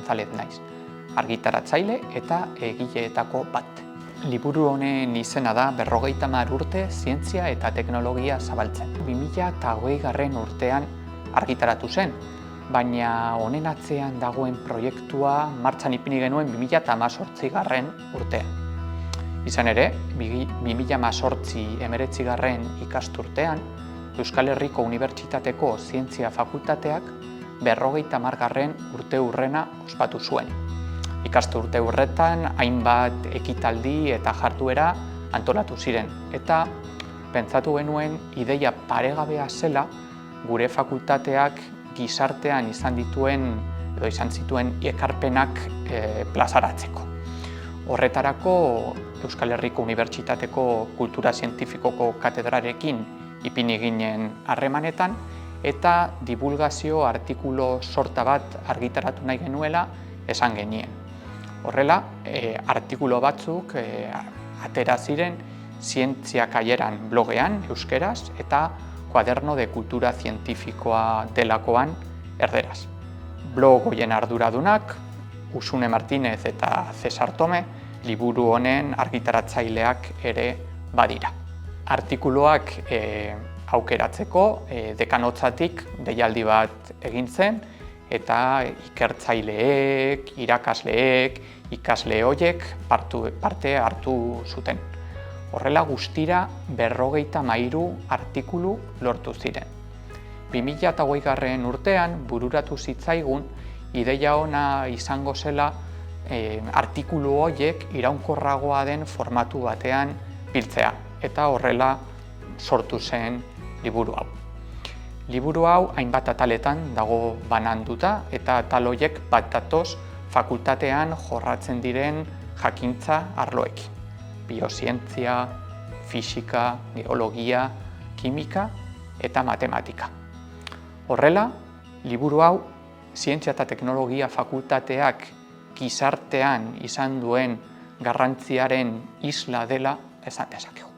González naiz, argitaratzaile eta egileetako bat. Liburu honen izena da 50 urte zientzia eta teknologia zabaltzen. 2020 urtean argitaratu zen, baina honen atzean dagoen proiektua martxan ipini genuen 2018 urtean. Izan ere, 2018-19 ikasturtean, Euskal Herriko Unibertsitateko Zientzia Fakultateak 50 urteurrena ospatu zuen. Ikasturte horretan hainbat ekitaldi eta jarduera antolatu ziren, eta pentsatu genuen ideia paregabea zela gure fakultateak gizartean izan zituen ekarpenak plazaratzeko. Horretarako Euskal Herriko Unibertsitateko Kultura Zientifikoko katedrarekin ipini ginen harremanetan eta divulgazio artikulu sorta bat argitaratu nahi genuela esan genien. Horrela, artikulu batzuk atera ziren Zientzia Kaieran blogean euskeraz eta Kuaderno de Kultura Zientifikoa delakoan erderaz. Blog horien arduradunak Usune Martínez eta Cesar Tome liburu honen argitaratzaileak ere badira. Artikuluak aukeratzeko dekanotzatik deialdi bat egin zen eta ikertzaileek, irakasleek, ikasle horiek parte hartu zuten. Horrela guztira 53 artikulu lortu ziren. 2020 urtean bururatu zitzaigun ideia ona izango zela artikulu horiek iraunkorragoa den formatu batean biltzea, eta horrela sortu zen liburu hau. Liburu hau hainbat ataletan dago bananduta eta atal horiek bat datoz fakultatean jorratzen diren jakintza arloekin. Biozientzia, fisika, geologia, kimika eta matematika. Horrela, liburu hau Zientzia eta Teknologia Fakultateak gizartean izan duen garrantziaren isla dela esan dezakegu.